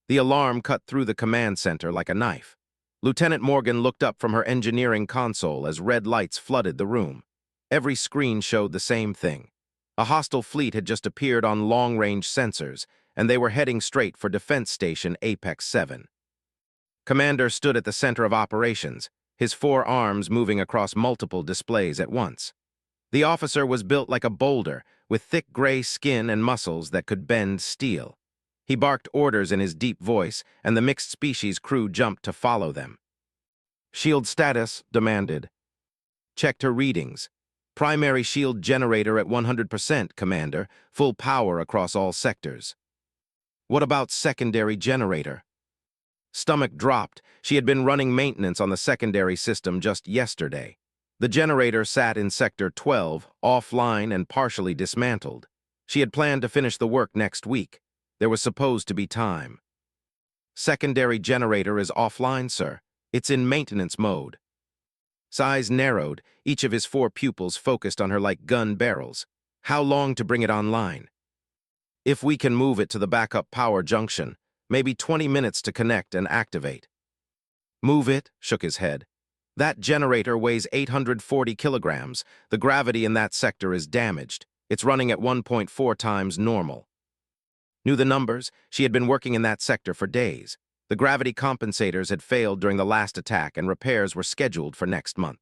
The alarm cut through the command center like a knife. Lieutenant Morgan looked up from her engineering console as red lights flooded the room. Every screen showed the same thing. A hostile fleet had just appeared on long-range sensors, and they were heading straight for Defense Station Apex 7. Commander stood at the center of operations, his four arms moving across multiple displays at once. The officer was built like a boulder, with thick gray skin and muscles that could bend steel. He barked orders in his deep voice, and the mixed species crew jumped to follow them. Shield status demanded. Checked her readings. Primary shield generator at 100%, Commander, full power across all sectors. What about secondary generator? Stomach dropped. She had been running maintenance on the secondary system just yesterday. The generator sat in Sector 12, offline and partially dismantled. She had planned to finish the work next week. There was supposed to be time. Secondary generator is offline, sir. It's in maintenance mode. Size narrowed, each of his four pupils focused on her like gun barrels. How long to bring it online? If we can move it to the backup power junction, maybe 20 minutes to connect and activate. Move it, shook his head. That generator weighs 840 kilograms. The gravity in that sector is damaged. It's running at 1.4 times normal. Knew the numbers. She had been working in that sector for days. The gravity compensators had failed during the last attack and repairs were scheduled for next month.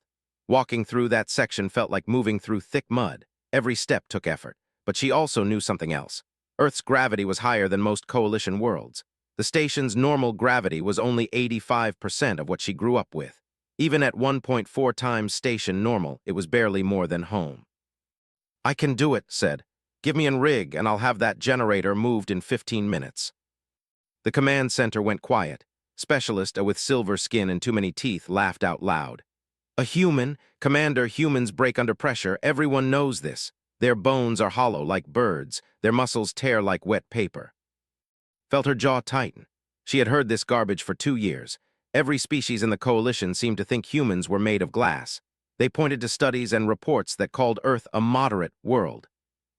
Walking through that section felt like moving through thick mud. Every step took effort. But she also knew something else. Earth's gravity was higher than most coalition worlds. The station's normal gravity was only 85% of what she grew up with. Even at 1.4 times station normal, it was barely more than home. I can do it, said. Give me an rig and I'll have that generator moved in 15 minutes. The command center went quiet. Specialist with silver skin and too many teeth laughed out loud. A human, Commander, humans break under pressure. Everyone knows this. Their bones are hollow like birds. Their muscles tear like wet paper. Felt her jaw tighten. She had heard this garbage for 2 years. Every species in the coalition seemed to think humans were made of glass. They pointed to studies and reports that called Earth a moderate world.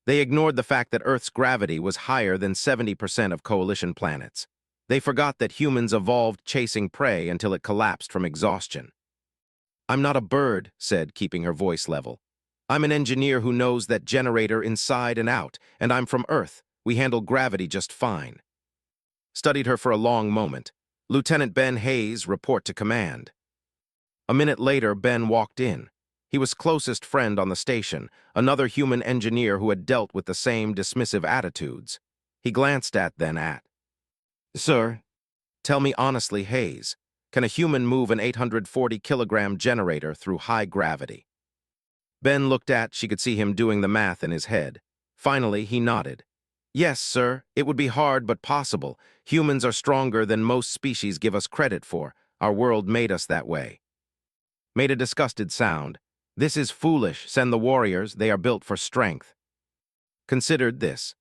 They ignored the fact that Earth's gravity was higher than 70% of coalition planets. They forgot that humans evolved chasing prey until it collapsed from exhaustion. I'm not a bird, said, keeping her voice level. I'm an engineer who knows that generator inside and out, and I'm from Earth. We handle gravity just fine. Studied her for a long moment. Lieutenant Ben Hayes, report to command. A minute later, Ben walked in. He was closest friend on the station, another human engineer who had dealt with the same dismissive attitudes. He glanced at, then at. Sir, tell me honestly, Hayes, can a human move an 840-kilogram generator through high gravity? Ben looked at, she could see him doing the math in his head. Finally, he nodded. Yes, sir, it would be hard but possible. Humans are stronger than most species give us credit for. Our world made us that way. Made a disgusted sound. This is foolish. Send the warriors. They are built for strength. Considered this.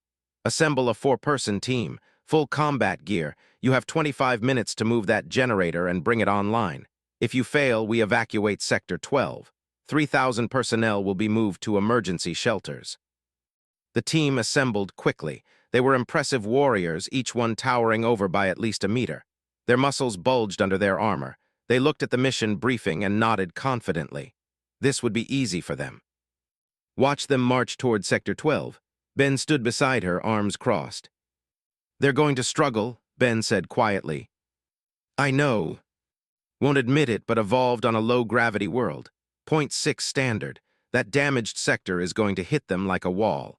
Assemble a 4-person team. Full combat gear. You have 25 minutes to move that generator and bring it online. If you fail, we evacuate Sector 12. 3,000 personnel will be moved to emergency shelters. The team assembled quickly. They were impressive warriors, each one towering over by at least a meter. Their muscles bulged under their armor. They looked at the mission briefing and nodded confidently. This would be easy for them. Watch them march toward Sector 12. Ben stood beside her, arms crossed. They're going to struggle, Ben said quietly. I know. Won't admit it, but evolved on a low-gravity world. 0.6 standard. That damaged sector is going to hit them like a wall.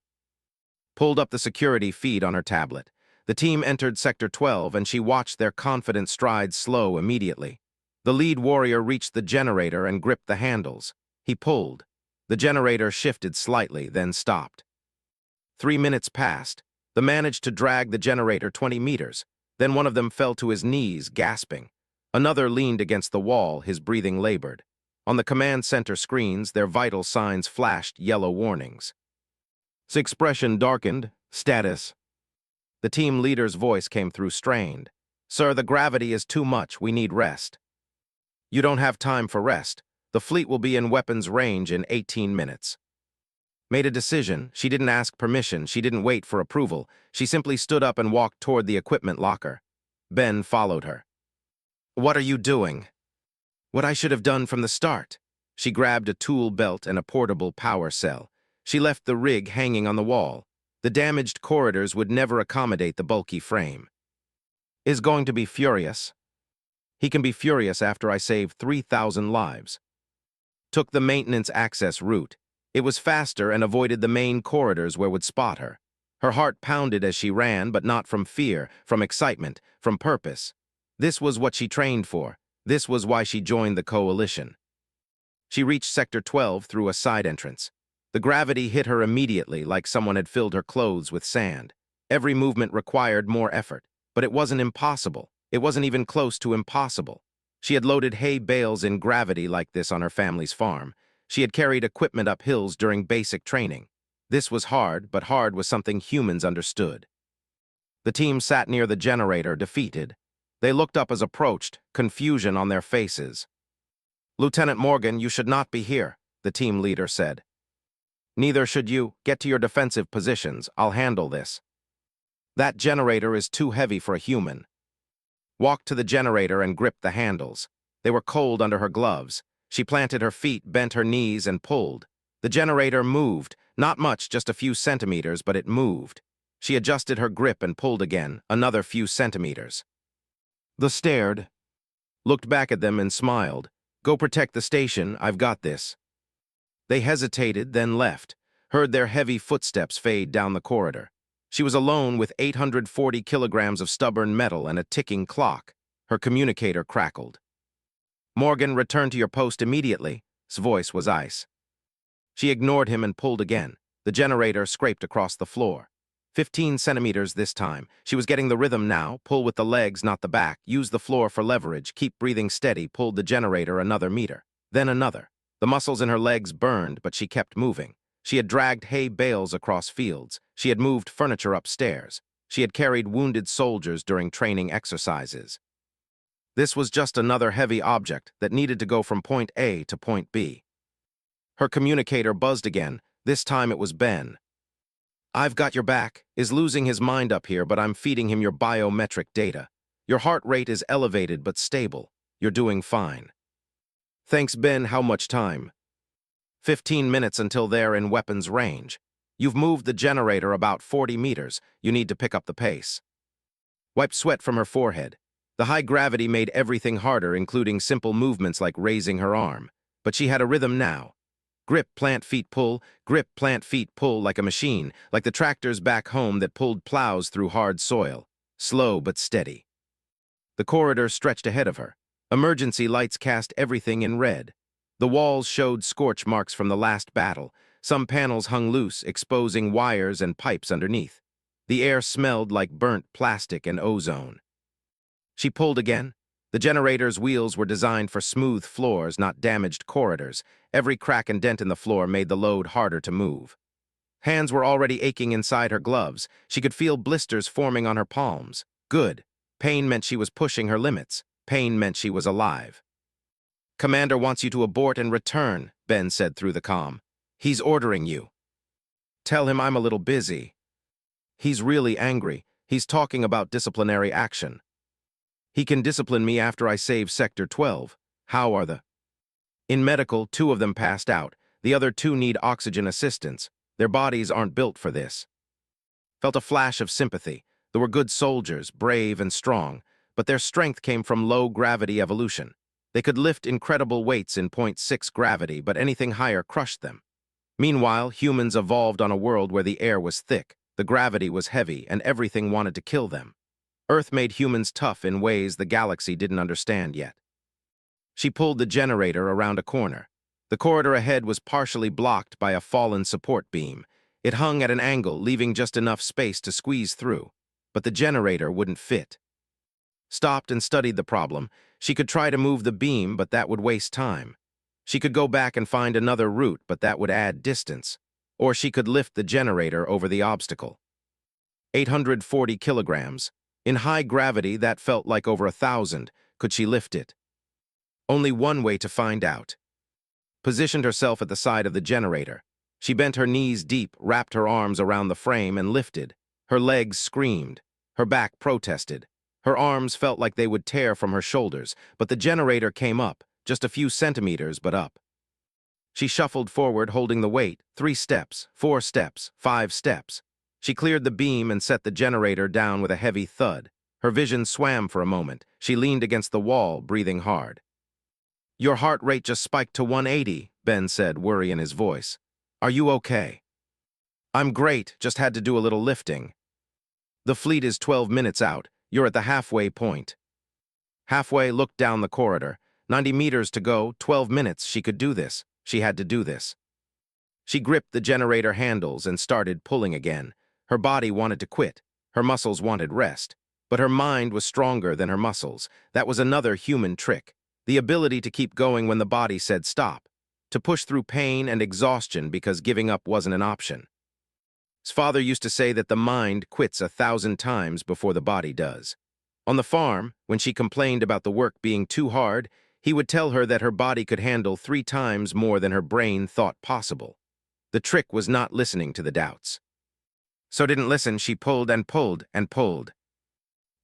Pulled up the security feed on her tablet. The team entered Sector 12, and she watched their confident strides slow immediately. The lead warrior reached the generator and gripped the handles. He pulled. The generator shifted slightly, then stopped. 3 minutes passed. They managed to drag the generator 20 meters. Then one of them fell to his knees, gasping. Another leaned against the wall, his breathing labored. On the command center screens, their vital signs flashed yellow warnings. His expression darkened. Status. The team leader's voice came through strained. Sir, the gravity is too much. We need rest. You don't have time for rest. The fleet will be in weapons range in 18 minutes. Made a decision. She didn't ask permission. She didn't wait for approval. She simply stood up and walked toward the equipment locker. Ben followed her. "What are you doing?" "What I should have done from the start." She grabbed a tool belt and a portable power cell. She left the rig hanging on the wall. The damaged corridors would never accommodate the bulky frame. "Is going to be furious." "He can be furious after I save 3,000 lives." Took the maintenance access route. It was faster and avoided the main corridors where would spot her. Her heart pounded as she ran, but not from fear, from excitement, from purpose. This was what she trained for. This was why she joined the coalition. She reached Sector 12 through a side entrance. The gravity hit her immediately, like someone had filled her clothes with sand. Every movement required more effort, but it wasn't impossible. It wasn't even close to impossible. She had loaded hay bales in gravity like this on her family's farm. She had carried equipment up hills during basic training. This was hard, but hard was something humans understood. The team sat near the generator, defeated. They looked up as approached, confusion on their faces. "Lieutenant Morgan, you should not be here," the team leader said. "Neither should you. Get to your defensive positions. I'll handle this." "That generator is too heavy for a human." Walked to the generator and gripped the handles. They were cold under her gloves. She planted her feet, bent her knees, and pulled. The generator moved, not much, just a few centimeters, but it moved. She adjusted her grip and pulled again, another few centimeters. They stared, looked back at them and smiled. "Go protect the station, I've got this." They hesitated, then left, heard their heavy footsteps fade down the corridor. She was alone with 840 kilograms of stubborn metal and a ticking clock. Her communicator crackled. "Morgan, return to your post immediately." His voice was ice. She ignored him and pulled again. The generator scraped across the floor. 15 centimeters this time. She was getting the rhythm now. Pull with the legs, not the back. Use the floor for leverage. Keep breathing steady. Pulled the generator another meter. Then another. The muscles in her legs burned, but she kept moving. She had dragged hay bales across fields. She had moved furniture upstairs. She had carried wounded soldiers during training exercises. This was just another heavy object that needed to go from point A to point B. Her communicator buzzed again. This time it was Ben. "I've got your back. Is losing his mind up here, but I'm feeding him your biometric data. Your heart rate is elevated but stable. You're doing fine." "Thanks, Ben. How much time?" 15 minutes until they're in weapons range. You've moved the generator about 40 meters. You need to pick up the pace." Wiped sweat from her forehead. The high gravity made everything harder, including simple movements like raising her arm. But she had a rhythm now. Grip, plant, feet, pull. Grip, plant, feet, pull, like a machine, like the tractors back home that pulled plows through hard soil. Slow but steady. The corridor stretched ahead of her. Emergency lights cast everything in red. The walls showed scorch marks from the last battle. Some panels hung loose, exposing wires and pipes underneath. The air smelled like burnt plastic and ozone. She pulled again. The generator's wheels were designed for smooth floors, not damaged corridors. Every crack and dent in the floor made the load harder to move. Hands were already aching inside her gloves. She could feel blisters forming on her palms. Good. Pain meant she was pushing her limits. Pain meant she was alive. "Commander wants you to abort and return," Ben said through the comm. "He's ordering you." "Tell him I'm a little busy." "He's really angry. He's talking about disciplinary action." "He can discipline me after I save Sector 12. How are the—" "In medical, 2 of them passed out. The other 2 need oxygen assistance. Their bodies aren't built for this." Felt a flash of sympathy. They were good soldiers, brave and strong, but their strength came from low-gravity evolution. They could lift incredible weights in .6 gravity, but anything higher crushed them. Meanwhile, humans evolved on a world where the air was thick, the gravity was heavy, and everything wanted to kill them. Earth made humans tough in ways the galaxy didn't understand yet. She pulled the generator around a corner. The corridor ahead was partially blocked by a fallen support beam. It hung at an angle, leaving just enough space to squeeze through. But the generator wouldn't fit. Stopped and studied the problem. She could try to move the beam, but that would waste time. She could go back and find another route, but that would add distance. Or she could lift the generator over the obstacle. 840 kilograms. In high gravity, that felt like over 1,000. Could she lift it? Only one way to find out. Positioned herself at the side of the generator. She bent her knees deep, wrapped her arms around the frame, and lifted. Her legs screamed. Her back protested. Her arms felt like they would tear from her shoulders, but the generator came up, just a few centimeters, but up. She shuffled forward, holding the weight, 3 steps, 4 steps, 5 steps. She cleared the beam and set the generator down with a heavy thud. Her vision swam for a moment. She leaned against the wall, breathing hard. "Your heart rate just spiked to 180, Ben said, worry in his voice. "Are you okay?" "I'm great, just had to do a little lifting." "The fleet is 12 minutes out. You're at the halfway point." Halfway looked down the corridor. 90 meters to go, 12 minutes. She could do this. She had to do this. She gripped the generator handles and started pulling again. Her body wanted to quit. Her muscles wanted rest. But her mind was stronger than her muscles. That was another human trick. The ability to keep going when the body said stop. To push through pain and exhaustion because giving up wasn't an option. His father used to say that the mind quits 1,000 times before the body does. On the farm, when she complained about the work being too hard, he would tell her that her body could handle 3 times more than her brain thought possible. The trick was not listening to the doubts. So didn't listen, she pulled and pulled and pulled.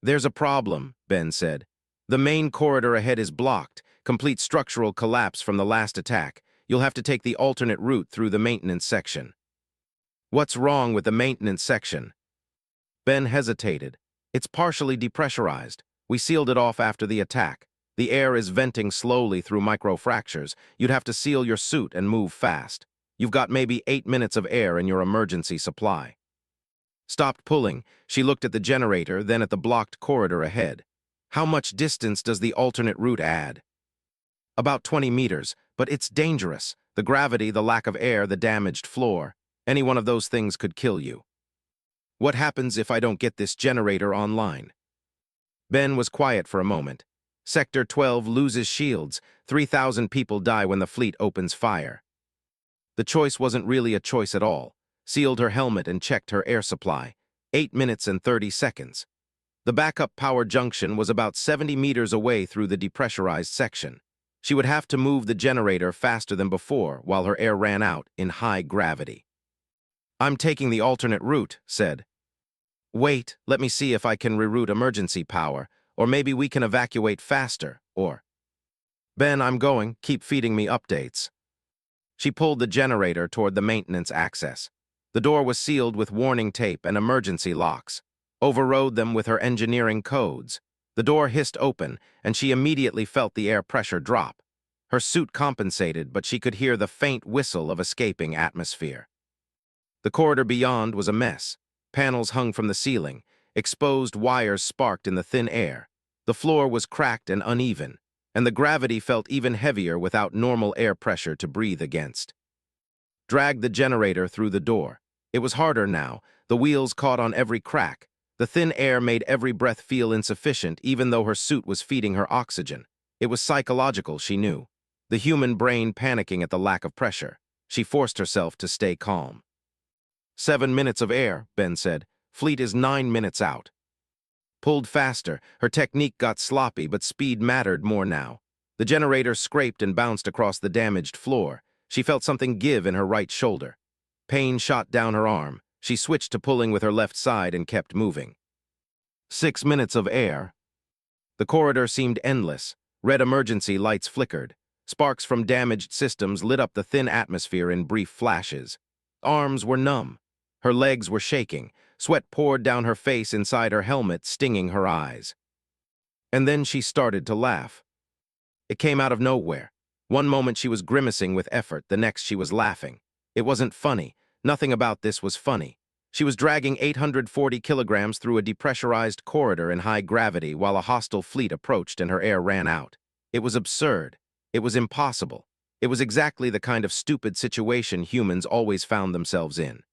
"There's a problem," Ben said. "The main corridor ahead is blocked, complete structural collapse from the last attack. You'll have to take the alternate route through the maintenance section." "What's wrong with the maintenance section?" Ben hesitated. "It's partially depressurized. We sealed it off after the attack. The air is venting slowly through microfractures. You'd have to seal your suit and move fast. You've got maybe 8 minutes of air in your emergency supply." Stopped pulling. She looked at the generator, then at the blocked corridor ahead. "How much distance does the alternate route add?" "About 20 meters, but it's dangerous. The gravity, the lack of air, the damaged floor. Any one of those things could kill you." "What happens if I don't get this generator online?" Ben was quiet for a moment. "Sector 12 loses shields. 3,000 people die when the fleet opens fire." The choice wasn't really a choice at all. Sealed her helmet and checked her air supply. 8 minutes and 30 seconds. The backup power junction was about 70 meters away through the depressurized section. She would have to move the generator faster than before while her air ran out in high gravity. "I'm taking the alternate route," said. "Wait, let me see if I can reroute emergency power, or maybe we can evacuate faster, or—" "Ben, I'm going. Keep feeding me updates." She pulled the generator toward the maintenance access. The door was sealed with warning tape and emergency locks. Overrode them with her engineering codes. The door hissed open, and she immediately felt the air pressure drop. Her suit compensated, but she could hear the faint whistle of escaping atmosphere. The corridor beyond was a mess. Panels hung from the ceiling. Exposed wires sparked in the thin air. The floor was cracked and uneven, and the gravity felt even heavier without normal air pressure to breathe against. Dragged the generator through the door. It was harder now. The wheels caught on every crack. The thin air made every breath feel insufficient, even though her suit was feeding her oxygen. It was psychological, she knew. The human brain panicking at the lack of pressure. She forced herself to stay calm. 7 minutes of air, Ben said. Fleet is 9 minutes out. Pulled faster. Her technique got sloppy, but speed mattered more now. The generator scraped and bounced across the damaged floor. She felt something give in her right shoulder. Pain shot down her arm. She switched to pulling with her left side and kept moving. 6 minutes of air. The corridor seemed endless. Red emergency lights flickered. Sparks from damaged systems lit up the thin atmosphere in brief flashes. Arms were numb. Her legs were shaking. Sweat poured down her face inside her helmet, stinging her eyes. And then she started to laugh. It came out of nowhere. One moment she was grimacing with effort, the next she was laughing. It wasn't funny. Nothing about this was funny. She was dragging 840 kilograms through a depressurized corridor in high gravity while a hostile fleet approached and her air ran out. It was absurd. It was impossible. It was exactly the kind of stupid situation humans always found themselves in.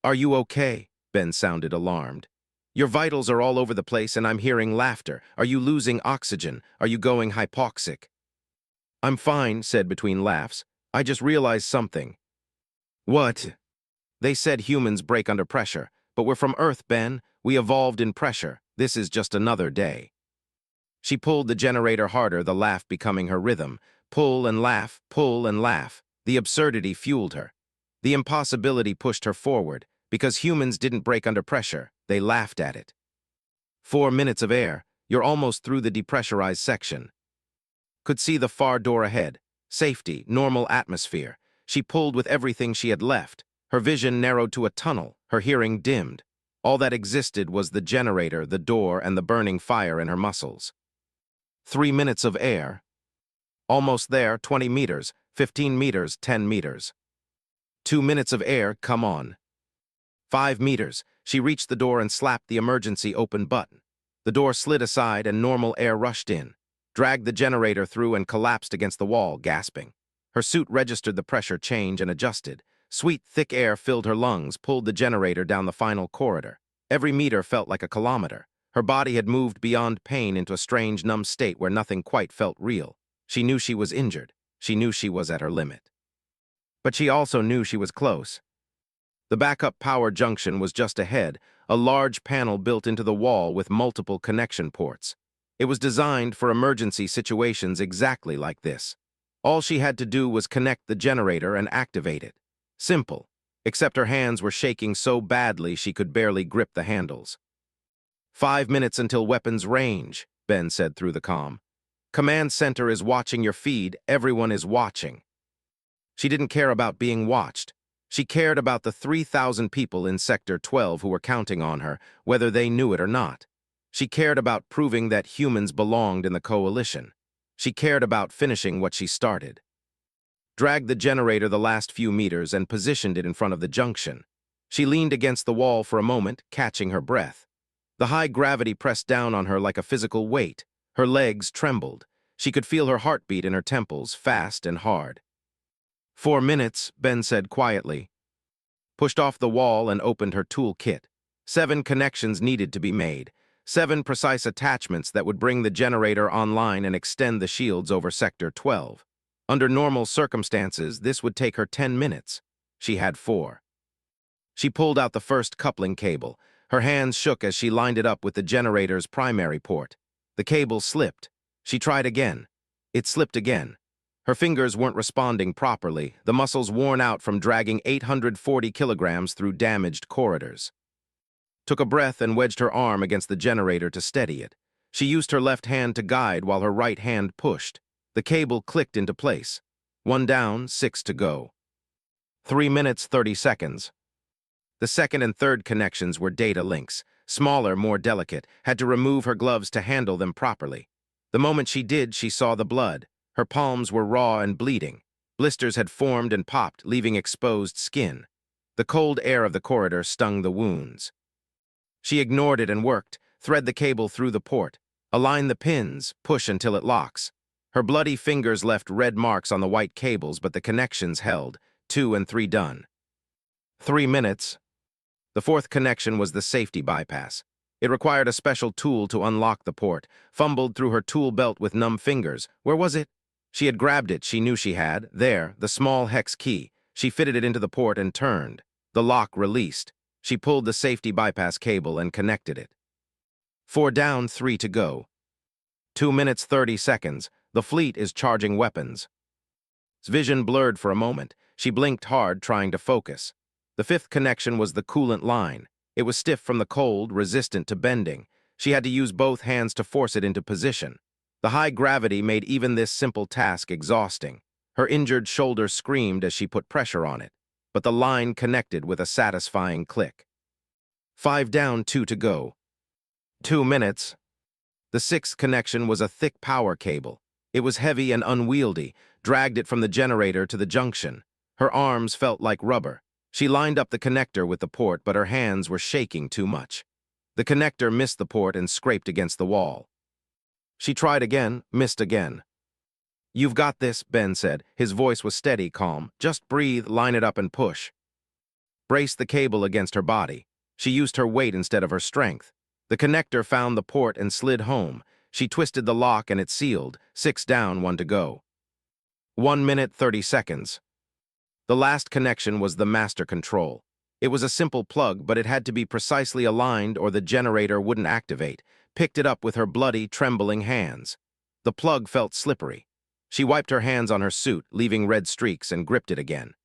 "Are you okay?" Ben sounded alarmed. "Your vitals are all over the place and I'm hearing laughter. Are you losing oxygen? Are you going hypoxic?" "I'm fine," said between laughs. "I just realized something." "What?" "They said humans break under pressure, but we're from Earth, Ben. We evolved in pressure. This is just another day." She pulled the generator harder, the laugh becoming her rhythm. Pull and laugh, pull and laugh. The absurdity fueled her. The impossibility pushed her forward. Because humans didn't break under pressure, they laughed at it. 4 minutes of air, you're almost through the depressurized section. Could see the far door ahead. Safety, normal atmosphere. She pulled with everything she had left. Her vision narrowed to a tunnel, her hearing dimmed. All that existed was the generator, the door, and the burning fire in her muscles. 3 minutes of air. Almost there, 20 meters, 15 meters, 10 meters. 2 minutes of air, come on. 5 meters. She reached the door and slapped the emergency open button. The door slid aside and normal air rushed in, dragged the generator through and collapsed against the wall, gasping. Her suit registered the pressure change and adjusted. Sweet, thick air filled her lungs, pulled the generator down the final corridor. Every meter felt like a kilometer. Her body had moved beyond pain into a strange, numb state where nothing quite felt real. She knew she was injured. She knew she was at her limit. But she also knew she was close. The backup power junction was just ahead, a large panel built into the wall with multiple connection ports. It was designed for emergency situations exactly like this. All she had to do was connect the generator and activate it. Simple, except her hands were shaking so badly she could barely grip the handles. 5 minutes until weapons range, Ben said through the comm. Command center is watching your feed, everyone is watching. She didn't care about being watched. She cared about the 3,000 people in Sector 12 who were counting on her, whether they knew it or not. She cared about proving that humans belonged in the coalition. She cared about finishing what she started. Dragged the generator the last few meters and positioned it in front of the junction. She leaned against the wall for a moment, catching her breath. The high gravity pressed down on her like a physical weight. Her legs trembled. She could feel her heartbeat in her temples, fast and hard. 4 minutes, Ben said quietly. Pushed off the wall and opened her toolkit. 7 connections needed to be made. 7 precise attachments that would bring the generator online and extend the shields over Sector 12. Under normal circumstances, this would take her 10 minutes. She had 4. She pulled out the first coupling cable. Her hands shook as she lined it up with the generator's primary port. The cable slipped. She tried again. It slipped again. Her fingers weren't responding properly, the muscles worn out from dragging 840 kilograms through damaged corridors. Took a breath and wedged her arm against the generator to steady it. She used her left hand to guide while her right hand pushed. The cable clicked into place. 1 down, 6 to go. 3 minutes, 30 seconds. The second and third connections were data links. Smaller, more delicate, had to remove her gloves to handle them properly. The moment she did, she saw the blood. Her palms were raw and bleeding. Blisters had formed and popped, leaving exposed skin. The cold air of the corridor stung the wounds. She ignored it and worked, thread the cable through the port, align the pins, push until it locks. Her bloody fingers left red marks on the white cables, but the connections held, 2 and 3 done. 3 minutes. The fourth connection was the safety bypass. It required a special tool to unlock the port. Fumbled through her tool belt with numb fingers. Where was it? She had grabbed it, she knew she had. There, the small hex key. She fitted it into the port and turned. The lock released. She pulled the safety bypass cable and connected it. 4 down, 3 to go. 2 minutes, 30 seconds. The fleet is charging weapons. Vision blurred for a moment. She blinked hard, trying to focus. The fifth connection was the coolant line. It was stiff from the cold, resistant to bending. She had to use both hands to force it into position. The high gravity made even this simple task exhausting. Her injured shoulder screamed as she put pressure on it, but the line connected with a satisfying click. 5 down, 2 to go. 2 minutes. The sixth connection was a thick power cable. It was heavy and unwieldy, dragged it from the generator to the junction. Her arms felt like rubber. She lined up the connector with the port, but her hands were shaking too much. The connector missed the port and scraped against the wall. She tried again, missed again. You've got this, Ben said. His voice was steady, calm. Just breathe, line it up and push. Braced the cable against her body. She used her weight instead of her strength. The connector found the port and slid home. She twisted the lock and it sealed. 6 down, 1 to go. 1 minute, 30 seconds. The last connection was the master control. It was a simple plug, but it had to be precisely aligned or the generator wouldn't activate. Picked it up with her bloody, trembling hands. The plug felt slippery. She wiped her hands on her suit, leaving red streaks, and gripped it again.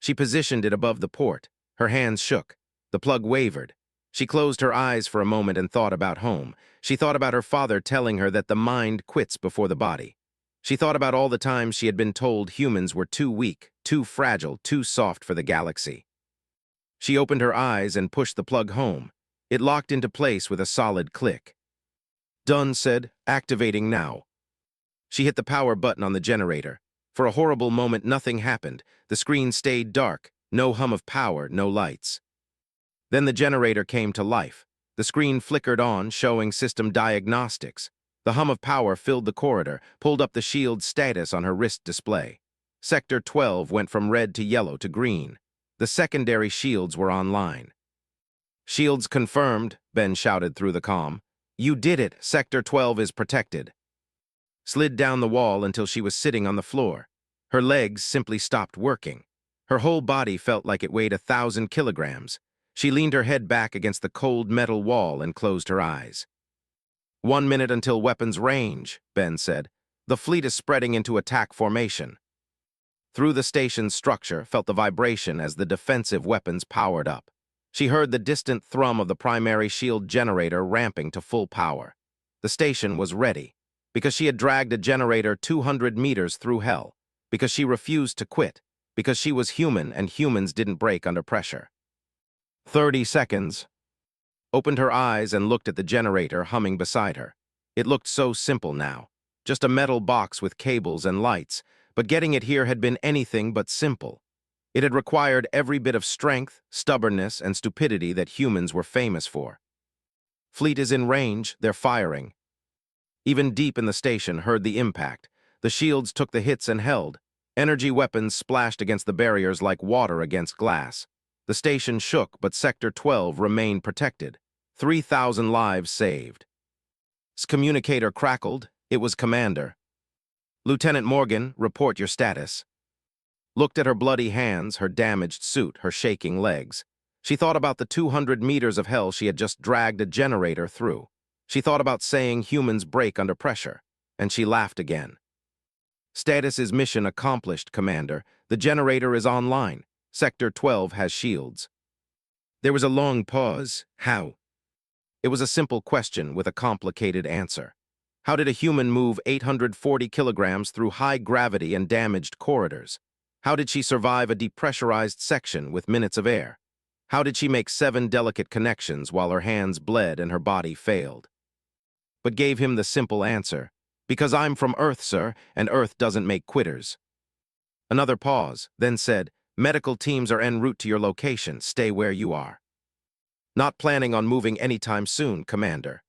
She positioned it above the port. Her hands shook. The plug wavered. She closed her eyes for a moment and thought about home. She thought about her father telling her that the mind quits before the body. She thought about all the times she had been told humans were too weak, too fragile, too soft for the galaxy. She opened her eyes and pushed the plug home. It locked into place with a solid click. Done, said, activating now. She hit the power button on the generator. For a horrible moment, nothing happened. The screen stayed dark, no hum of power, no lights. Then the generator came to life. The screen flickered on, showing system diagnostics. The hum of power filled the corridor, pulled up the shield's status on her wrist display. Sector 12 went from red to yellow to green. The secondary shields were online. Shields confirmed, Ben shouted through the comm. You did it, Sector 12 is protected. Slid down the wall until she was sitting on the floor. Her legs simply stopped working. Her whole body felt like it weighed 1,000 kilograms. She leaned her head back against the cold metal wall and closed her eyes. 1 minute until weapons range, Ben said. The fleet is spreading into attack formation. Through the station's structure, felt the vibration as the defensive weapons powered up. She heard the distant thrum of the primary shield generator ramping to full power. The station was ready, because she had dragged a generator 200 meters through hell, because she refused to quit, because she was human and humans didn't break under pressure. 30 seconds. Opened her eyes and looked at the generator humming beside her. It looked so simple now, just a metal box with cables and lights, but getting it here had been anything but simple. It had required every bit of strength, stubbornness, and stupidity that humans were famous for. Fleet is in range, they're firing. Even deep in the station heard the impact. The shields took the hits and held. Energy weapons splashed against the barriers like water against glass. The station shook, but Sector 12 remained protected. 3,000 lives saved. Communicator crackled. It was Commander. Lieutenant Morgan, report your status. Looked at her bloody hands, her damaged suit, her shaking legs. She thought about the 200 meters of hell she had just dragged a generator through. She thought about saying humans break under pressure, and she laughed again. Status is mission accomplished, Commander. The generator is online. Sector 12 has shields. There was a long pause. How? It was a simple question with a complicated answer. How did a human move 840 kilograms through high gravity and damaged corridors? How did she survive a depressurized section with minutes of air? How did she make 7 delicate connections while her hands bled and her body failed? But gave him the simple answer. Because I'm from Earth, sir, and Earth doesn't make quitters. Another pause, then said, medical teams are en route to your location. Stay where you are. Not planning on moving anytime soon, Commander.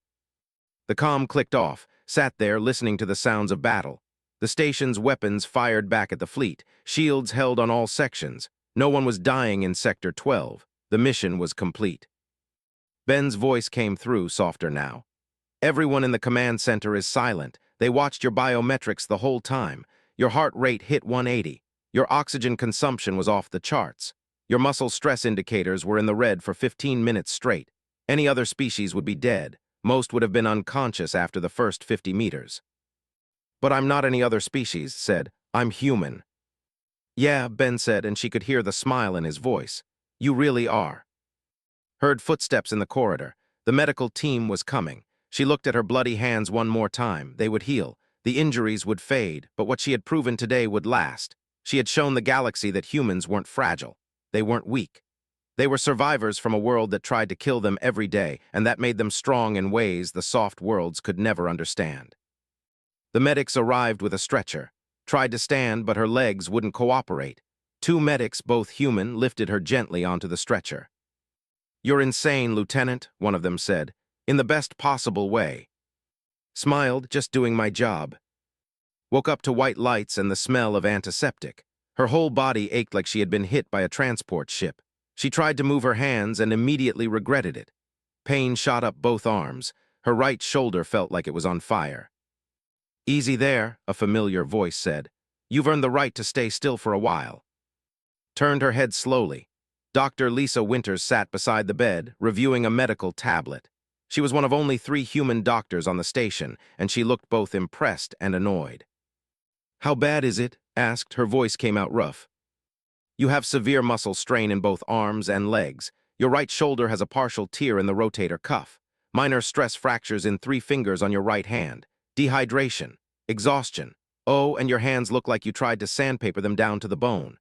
The comm clicked off, sat there listening to the sounds of battle. The station's weapons fired back at the fleet, shields held on all sections. No one was dying in Sector 12. The mission was complete. Ben's voice came through, softer now. Everyone in the command center is silent. They watched your biometrics the whole time. Your heart rate hit 180. Your oxygen consumption was off the charts. Your muscle stress indicators were in the red for 15 minutes straight. Any other species would be dead. Most would have been unconscious after the first 50 meters. But I'm not any other species, said. I'm human. Yeah, Ben said, and she could hear the smile in his voice. You really are. Heard footsteps in the corridor. The medical team was coming. She looked at her bloody hands one more time. They would heal. The injuries would fade, but what she had proven today would last. She had shown the galaxy that humans weren't fragile. They weren't weak. They were survivors from a world that tried to kill them every day, and that made them strong in ways the soft worlds could never understand. The medics arrived with a stretcher. Tried to stand, but her legs wouldn't cooperate. 2 medics, both human, lifted her gently onto the stretcher. You're insane, Lieutenant, one of them said, in the best possible way. Smiled, just doing my job. Woke up to white lights and the smell of antiseptic. Her whole body ached like she had been hit by a transport ship. She tried to move her hands and immediately regretted it. Pain shot up both arms. Her right shoulder felt like it was on fire. Easy there, a familiar voice said. You've earned the right to stay still for a while. Turned her head slowly. Dr. Lisa Winters sat beside the bed, reviewing a medical tablet. She was one of only 3 human doctors on the station, and she looked both impressed and annoyed. How bad is it? Asked. Her voice came out rough. You have severe muscle strain in both arms and legs. Your right shoulder has a partial tear in the rotator cuff. Minor stress fractures in 3 fingers on your right hand. Dehydration. Exhaustion. Oh, and your hands look like you tried to sandpaper them down to the bone.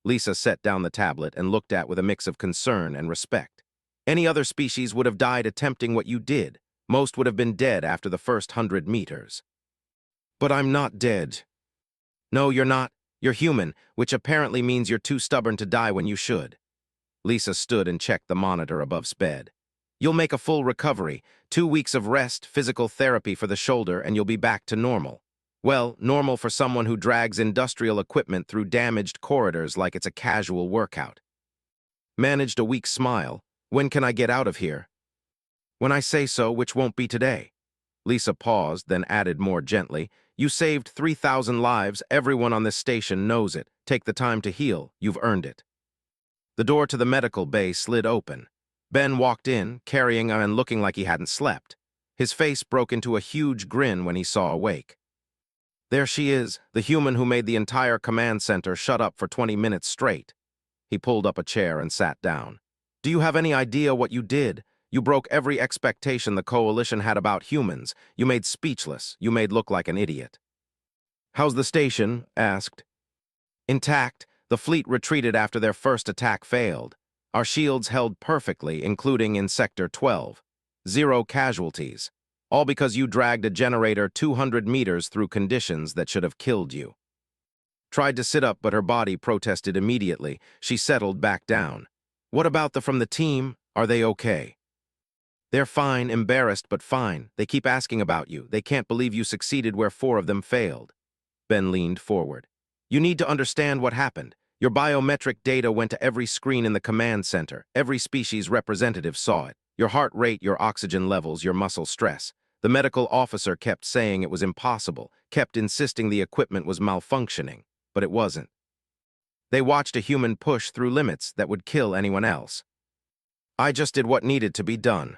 Lisa set down the tablet and looked at with a mix of concern and respect. Any other species would have died attempting what you did. Most would have been dead after the first 100 meters. But I'm not dead. No, you're not. You're human, which apparently means you're too stubborn to die when you should. Lisa stood and checked the monitor above's bed. You'll make a full recovery, 2 weeks of rest, physical therapy for the shoulder, and you'll be back to normal. Well, normal for someone who drags industrial equipment through damaged corridors like it's a casual workout. Managed a weak smile. When can I get out of here? When I say so, which won't be today. Lisa paused, then added more gently, You saved 3,000 lives. Everyone on this station knows it. Take the time to heal. You've earned it. The door to the medical bay slid open. Ben walked in, carrying and looking like he hadn't slept. His face broke into a huge grin when he saw Awake. There she is, the human who made the entire command center shut up for 20 minutes straight. He pulled up a chair and sat down. Do you have any idea what you did? You broke every expectation the Coalition had about humans. You made speechless. You made look like an idiot. How's the station? Asked. Intact. The fleet retreated after their first attack failed. Our shields held perfectly, including in Sector 12. 0 casualties. All because you dragged a generator 200 meters through conditions that should have killed you. Tried to sit up, but her body protested immediately. She settled back down. What about from the team? Are they okay? They're fine, embarrassed, but fine. They keep asking about you. They can't believe you succeeded where 4 of them failed. Ben leaned forward. You need to understand what happened. Your biometric data went to every screen in the command center. Every species representative saw it. Your heart rate, your oxygen levels, your muscle stress. The medical officer kept saying it was impossible, kept insisting the equipment was malfunctioning, but it wasn't. They watched a human push through limits that would kill anyone else. I just did what needed to be done.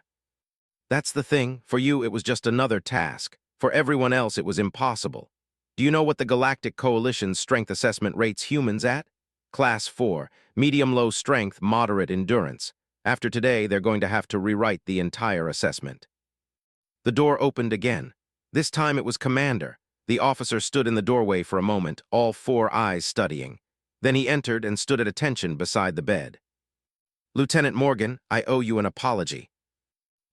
That's the thing. For you, it was just another task. For everyone else, it was impossible. Do you know what the Galactic Coalition's strength assessment rates humans at? Class 4, medium-low strength, moderate endurance. After today, they're going to have to rewrite the entire assessment. The door opened again. This time it was Commander. The officer stood in the doorway for a moment, all 4 eyes studying. Then he entered and stood at attention beside the bed. Lieutenant Morgan, I owe you an apology.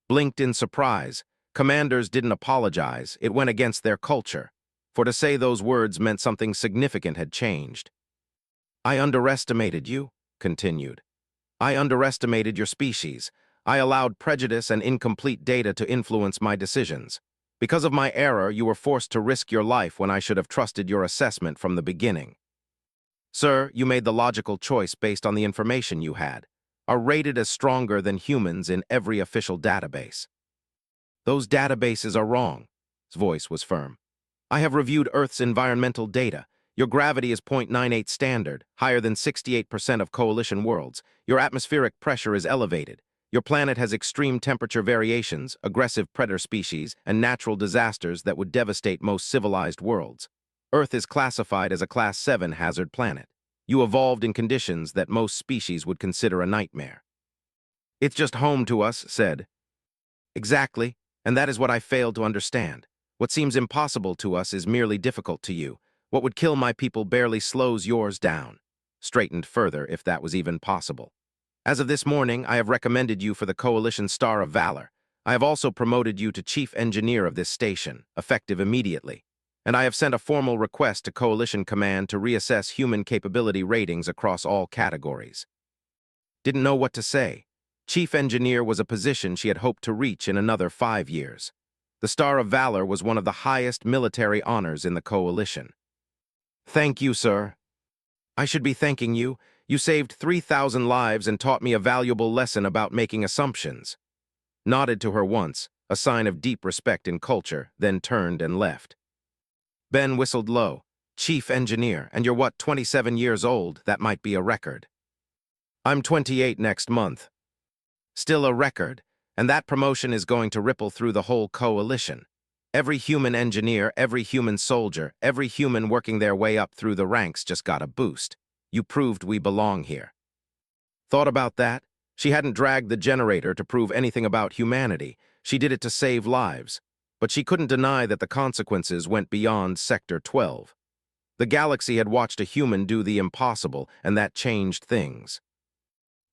Blinked in surprise. Commanders didn't apologize. It went against their culture. For to say those words meant something significant had changed. I underestimated you, continued. I underestimated your species. I allowed prejudice and incomplete data to influence my decisions. Because of my error, you were forced to risk your life when I should have trusted your assessment from the beginning. Sir, you made the logical choice based on the information you had, are rated as stronger than humans in every official database. Those databases are wrong. His voice was firm. I have reviewed Earth's environmental data. Your gravity is 0.98 standard, higher than 68% of Coalition worlds. Your atmospheric pressure is elevated. Your planet has extreme temperature variations, aggressive predator species, and natural disasters that would devastate most civilized worlds. Earth is classified as a Class 7 hazard planet. You evolved in conditions that most species would consider a nightmare. It's just home to us, said. Exactly, and that is what I failed to understand. What seems impossible to us is merely difficult to you. What would kill my people barely slows yours down. Straightened further, if that was even possible. As of this morning, I have recommended you for the Coalition Star of Valor. I have also promoted you to Chief Engineer of this station, effective immediately. And I have sent a formal request to Coalition Command to reassess human capability ratings across all categories. Didn't know what to say. Chief Engineer was a position she had hoped to reach in another 5 years. The Star of Valor was one of the highest military honors in the Coalition. Thank you, sir. I should be thanking you. You saved 3,000 lives and taught me a valuable lesson about making assumptions. Nodded to her once, a sign of deep respect in culture, then turned and left. Ben whistled low. Chief Engineer, and you're what, 27 years old? That might be a record. I'm 28 next month. Still a record, and that promotion is going to ripple through the whole Coalition. Every human engineer, every human soldier, every human working their way up through the ranks just got a boost. You proved we belong here. Thought about that? She hadn't dragged the generator to prove anything about humanity. She did it to save lives. But she couldn't deny that the consequences went beyond Sector 12. The galaxy had watched a human do the impossible, and that changed things.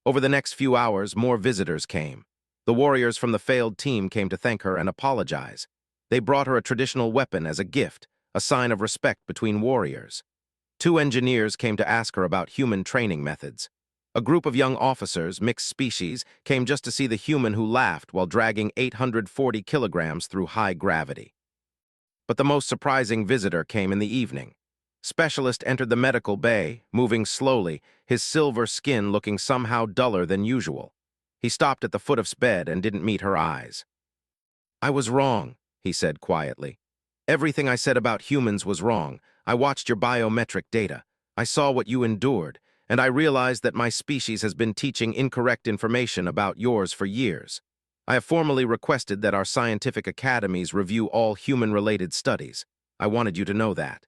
Over the next few hours, more visitors came. The warriors from the failed team came to thank her and apologize. They brought her a traditional weapon as a gift, a sign of respect between warriors. 2 engineers came to ask her about human training methods. A group of young officers, mixed species, came just to see the human who laughed while dragging 840 kilograms through high gravity. But the most surprising visitor came in the evening. Specialist entered the medical bay, moving slowly, his silver skin looking somehow duller than usual. He stopped at the foot of bed and didn't meet her eyes. "I was wrong," he said quietly. "Everything I said about humans was wrong. I watched your biometric data. I saw what you endured, and I realized that my species has been teaching incorrect information about yours for years. I have formally requested that our scientific academies review all human-related studies. I wanted you to know that."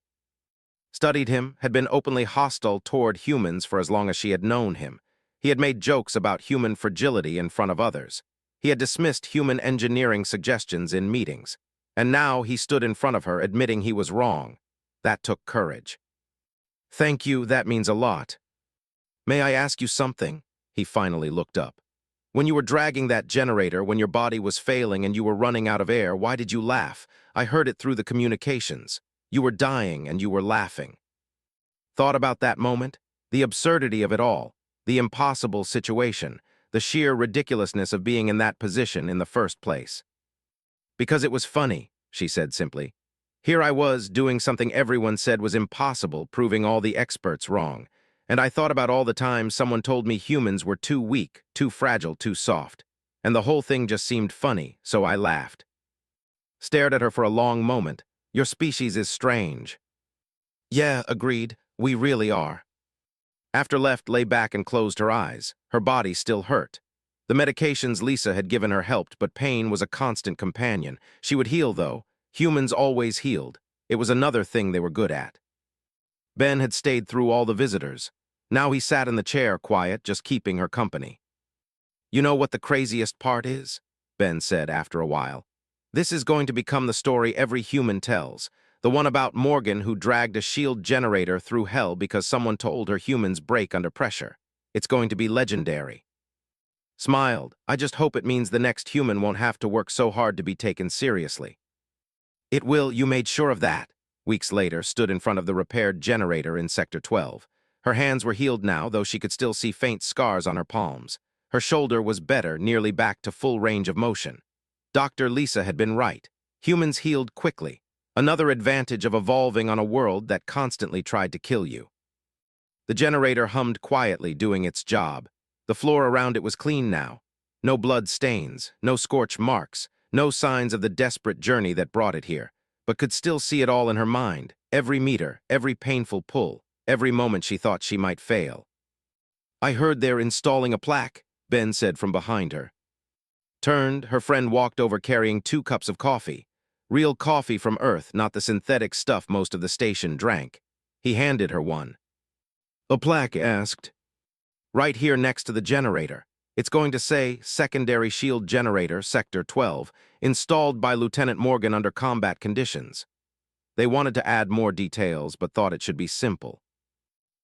Studied him, had been openly hostile toward humans for as long as she had known him. He had made jokes about human fragility in front of others. He had dismissed human engineering suggestions in meetings. And now he stood in front of her admitting he was wrong. That took courage. "Thank you, that means a lot. May I ask you something?" He finally looked up. "When you were dragging that generator, when your body was failing and you were running out of air, why did you laugh? I heard it through the communications. You were dying and you were laughing." Thought about that moment? The absurdity of it all, the impossible situation, the sheer ridiculousness of being in that position in the first place. "Because it was funny," she said simply. "Here I was, doing something everyone said was impossible, proving all the experts wrong. And I thought about all the times someone told me humans were too weak, too fragile, too soft. And the whole thing just seemed funny, so I laughed." Stared at her for a long moment. "Your species is strange." "Yeah, agreed. We really are." After left, lay back and closed her eyes. Her body still hurt. The medications Lisa had given her helped, but pain was a constant companion. She would heal, though. Humans always healed. It was another thing they were good at. Ben had stayed through all the visitors. Now he sat in the chair, quiet, just keeping her company. "You know what the craziest part is?" Ben said after a while. "This is going to become the story every human tells. The one about Morgan who dragged a shield generator through hell because someone told her humans break under pressure. It's going to be legendary." Smiled. "I just hope it means the next human won't have to work so hard to be taken seriously." "It will, you made sure of that." Weeks later, stood in front of the repaired generator in Sector 12. Her hands were healed now, though she could still see faint scars on her palms. Her shoulder was better, nearly back to full range of motion. Dr. Lisa had been right. Humans healed quickly. Another advantage of evolving on a world that constantly tried to kill you. The generator hummed quietly, doing its job. The floor around it was clean now. No blood stains, no scorch marks, no signs of the desperate journey that brought it here, but could still see it all in her mind, every meter, every painful pull, every moment she thought she might fail. "I heard they're installing a plaque," Ben said from behind her. Turned, her friend walked over carrying 2 cups of coffee. Real coffee from Earth, not the synthetic stuff most of the station drank. He handed her one. "A plaque?" asked. "Right here next to the generator. It's going to say, Secondary Shield Generator, Sector 12, installed by Lieutenant Morgan under combat conditions." They wanted to add more details, but thought it should be simple.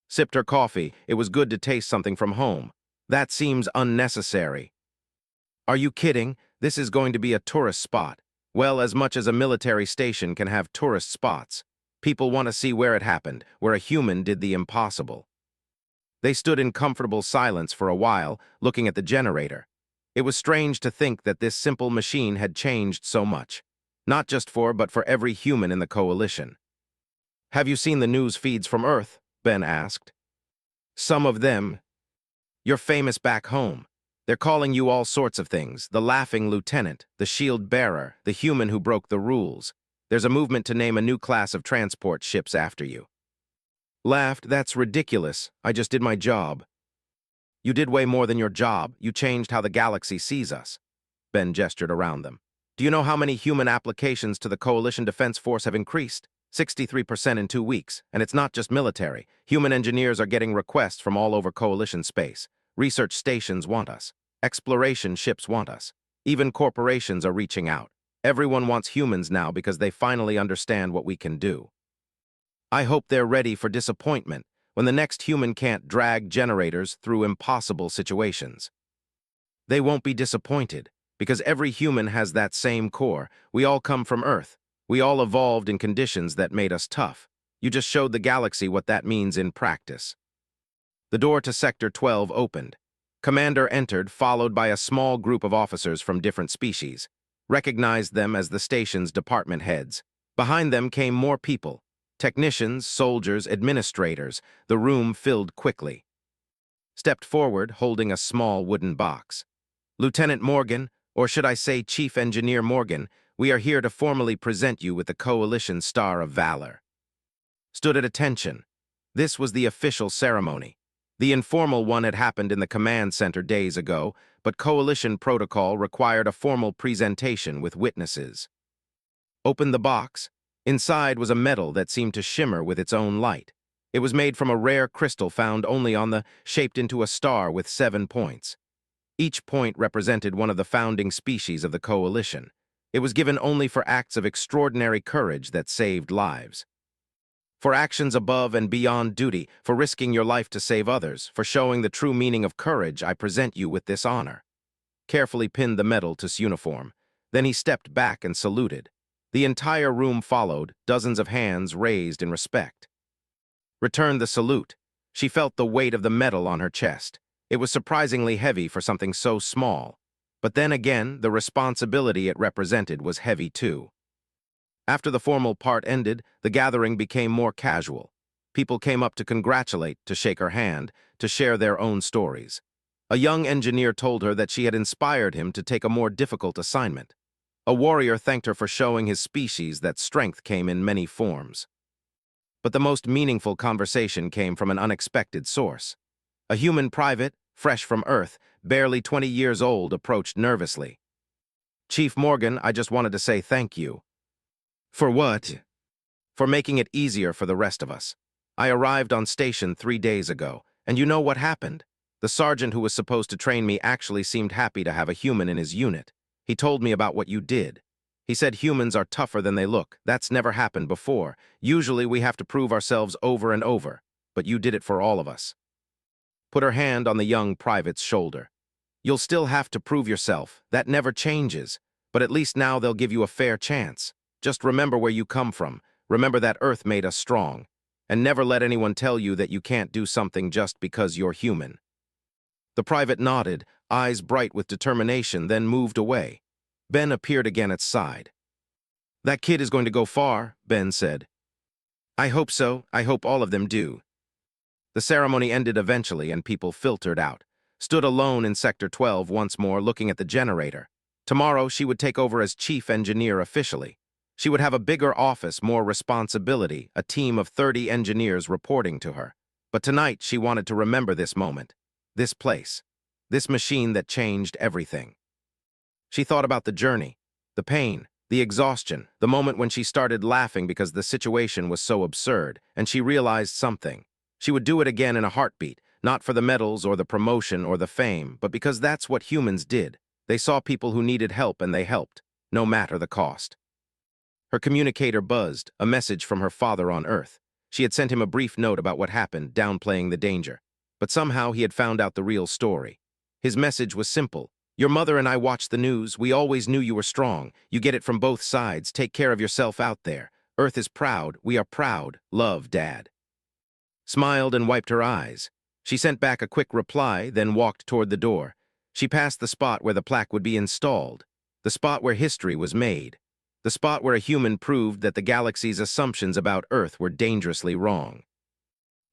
Sipped her coffee. It was good to taste something from home. "That seems unnecessary." "Are you kidding? This is going to be a tourist spot. Well, as much as a military station can have tourist spots. People want to see where it happened, where a human did the impossible." They stood in comfortable silence for a while, looking at the generator. It was strange to think that this simple machine had changed so much. Not just for, but for every human in the coalition. "Have you seen the news feeds from Earth?" Ben asked. "Some of them. You're famous back home. They're calling you all sorts of things, the laughing lieutenant, the shield bearer, the human who broke the rules. There's a movement to name a new class of transport ships after you." Laughed. "That's ridiculous. I just did my job." "You did way more than your job. You changed how the galaxy sees us." Ben gestured around them. "Do you know how many human applications to the Coalition Defense Force have increased? 63% in 2 weeks. And it's not just military. Human engineers are getting requests from all over Coalition space. Research stations want us. Exploration ships want us. Even corporations are reaching out. Everyone wants humans now because they finally understand what we can do. I hope they're ready for disappointment when the next human can't drag generators through impossible situations. They won't be disappointed because every human has that same core. We all come from Earth. We all evolved in conditions that made us tough. You just showed the galaxy what that means in practice. The door to Sector 12 opened. Commander entered, followed by a small group of officers from different species. Recognized them as the station's department heads. Behind them came more people. Technicians, soldiers, administrators. The room filled quickly. Stepped forward, holding a small wooden box. Lieutenant Morgan, or should I say Chief Engineer Morgan, we are here to formally present you with the Coalition Star of Valor. Stood at attention. This was the official ceremony. The informal one had happened in the command center days ago, but Coalition protocol required a formal presentation with witnesses. Opened the box. Inside was a medal that seemed to shimmer with its own light. It was made from a rare crystal found only on the, shaped into a star with 7 points. Each point represented one of the founding species of the Coalition. It was given only for acts of extraordinary courage that saved lives. For actions above and beyond duty, for risking your life to save others, for showing the true meaning of courage, I present you with this honor. Carefully pinned the medal to his uniform. Then he stepped back and saluted. The entire room followed, dozens of hands raised in respect. Returned the salute. She felt the weight of the medal on her chest. It was surprisingly heavy for something so small. But then again, the responsibility it represented was heavy too. After the formal part ended, the gathering became more casual. People came up to congratulate, to shake her hand, to share their own stories. A young engineer told her that she had inspired him to take a more difficult assignment. A warrior thanked her for showing his species that strength came in many forms. But the most meaningful conversation came from an unexpected source. A human private, fresh from Earth, barely 20 years old, approached nervously. Chief Morgan, I just wanted to say thank you. For what? For making it easier for the rest of us. I arrived on station 3 days ago, and you know what happened? The sergeant who was supposed to train me actually seemed happy to have a human in his unit. He told me about what you did. He said humans are tougher than they look. That's never happened before. Usually we have to prove ourselves over and over, but you did it for all of us. Put her hand on the young private's shoulder. You'll still have to prove yourself. That never changes, but at least now they'll give you a fair chance. Just remember where you come from. Remember that Earth made us strong. And never let anyone tell you that you can't do something just because you're human. The private nodded, eyes bright with determination, then moved away. Ben appeared again at side. That kid is going to go far, Ben said. I hope so. I hope all of them do. The ceremony ended eventually and people filtered out. Stood alone in Sector 12 once more looking at the generator. Tomorrow she would take over as chief engineer officially. She would have a bigger office, more responsibility, a team of 30 engineers reporting to her. But tonight she wanted to remember this moment, this place, this machine that changed everything. She thought about the journey, the pain, the exhaustion, the moment when she started laughing because the situation was so absurd, and she realized something. She would do it again in a heartbeat, not for the medals or the promotion or the fame, but because that's what humans did. They saw people who needed help and they helped, no matter the cost. Her communicator buzzed, a message from her father on Earth. She had sent him a brief note about what happened, downplaying the danger. But somehow he had found out the real story. His message was simple. Your mother and I watched the news. We always knew you were strong. You get it from both sides. Take care of yourself out there. Earth is proud. We are proud. Love, Dad. Smiled and wiped her eyes. She sent back a quick reply, then walked toward the door. She passed the spot where the plaque would be installed. The spot where history was made. The spot where a human proved that the galaxy's assumptions about Earth were dangerously wrong.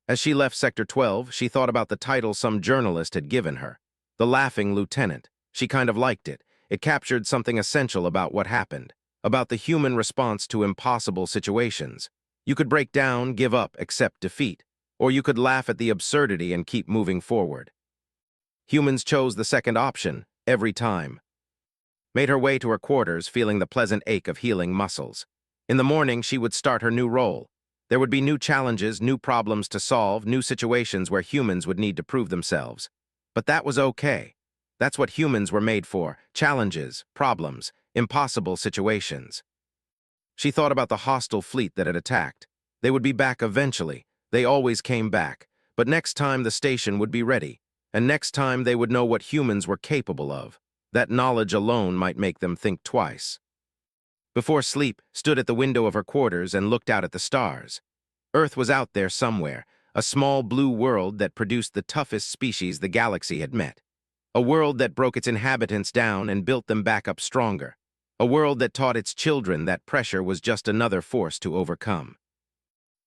As she left Sector 12, she thought about the title some journalist had given her, the Laughing Lieutenant. She kind of liked it. It captured something essential about what happened, about the human response to impossible situations. You could break down, give up, accept defeat, or you could laugh at the absurdity and keep moving forward. Humans chose the second option, every time. Made her way to her quarters, feeling the pleasant ache of healing muscles. In the morning, she would start her new role. There would be new challenges, new problems to solve, new situations where humans would need to prove themselves. But that was okay. That's what humans were made for: challenges, problems, impossible situations. She thought about the hostile fleet that had attacked. They would be back eventually. They always came back. But next time the station would be ready. And next time they would know what humans were capable of. That knowledge alone might make them think twice. Before sleep, stood at the window of her quarters and looked out at the stars. Earth was out there somewhere, a small blue world that produced the toughest species the galaxy had met. A world that broke its inhabitants down and built them back up stronger. A world that taught its children that pressure was just another force to overcome.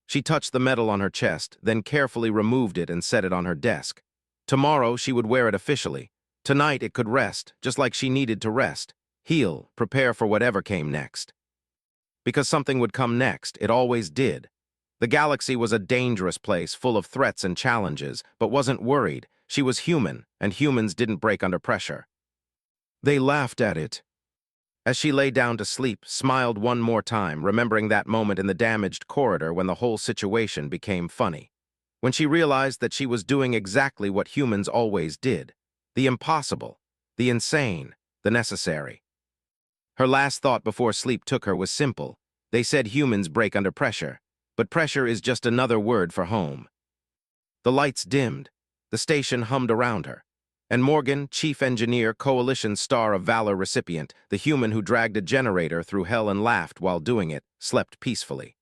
She touched the medal on her chest, then carefully removed it and set it on her desk. Tomorrow she would wear it officially. Tonight it could rest, just like she needed to rest. Heal, prepare for whatever came next. Because something would come next, it always did. The galaxy was a dangerous place, full of threats and challenges, but wasn't worried. She was human, and humans didn't break under pressure. They laughed at it. As she lay down to sleep, smiled one more time, remembering that moment in the damaged corridor when the whole situation became funny. When she realized that she was doing exactly what humans always did. The impossible, the insane, the necessary. Her last thought before sleep took her was simple. They said humans break under pressure, but pressure is just another word for home. The lights dimmed. The station hummed around her. And Morgan, chief engineer, coalition star of valor recipient, the human who dragged a generator through hell and laughed while doing it, slept peacefully.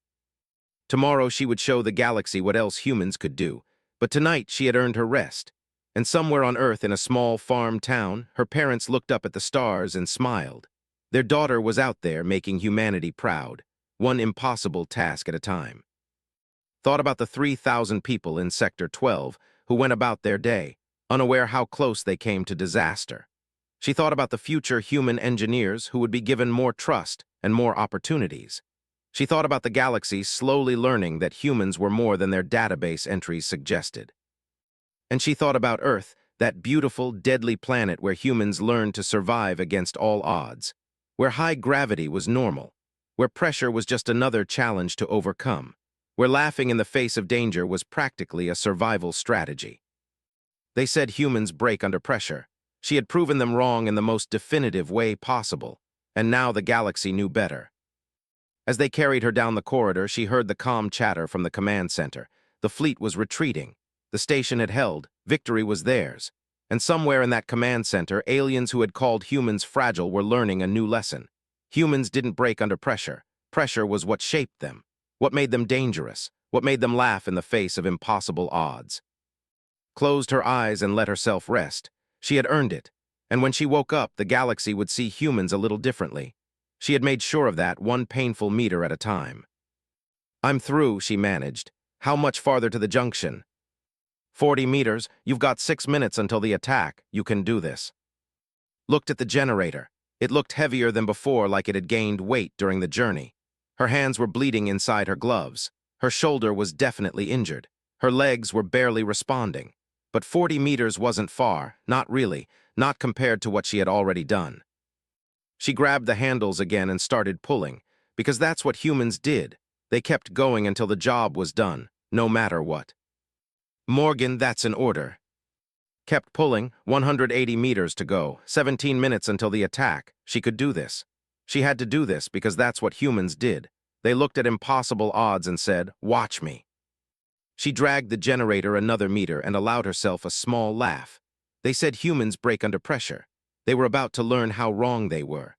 Tomorrow she would show the galaxy what else humans could do, but tonight she had earned her rest. And somewhere on Earth in a small farm town, her parents looked up at the stars and smiled. Their daughter was out there making humanity proud, one impossible task at a time. Thought about the 3,000 people in Sector 12 who went about their day, unaware how close they came to disaster. She thought about the future human engineers who would be given more trust and more opportunities. She thought about the galaxy slowly learning that humans were more than their database entries suggested. And she thought about Earth, that beautiful, deadly planet where humans learned to survive against all odds, where high gravity was normal, where pressure was just another challenge to overcome, where laughing in the face of danger was practically a survival strategy. They said humans break under pressure. She had proven them wrong in the most definitive way possible, and now the galaxy knew better. As they carried her down the corridor, she heard the calm chatter from the command center. The fleet was retreating. The station had held. Victory was theirs. And somewhere in that command center, aliens who had called humans fragile were learning a new lesson. Humans didn't break under pressure. Pressure was what shaped them, what made them dangerous, what made them laugh in the face of impossible odds. Closed her eyes and let herself rest. She had earned it. And when she woke up, the galaxy would see humans a little differently. She had made sure of that, one painful meter at a time. "I'm through," she managed. "How much farther to the junction?" 40 meters. You've got 6 minutes until the attack. You can do this." Looked at the generator. It looked heavier than before, like it had gained weight during the journey. Her hands were bleeding inside her gloves. Her shoulder was definitely injured. Her legs were barely responding. But 40 meters wasn't far, not really, not compared to what she had already done. She grabbed the handles again and started pulling, because that's what humans did. They kept going until the job was done, no matter what. "Morgan, that's an order." Kept pulling, 180 meters to go, 17 minutes until the attack. She could do this. She had to do this because that's what humans did. They looked at impossible odds and said, "Watch me." She dragged the generator another meter and allowed herself a small laugh. They said humans break under pressure. They were about to learn how wrong they were.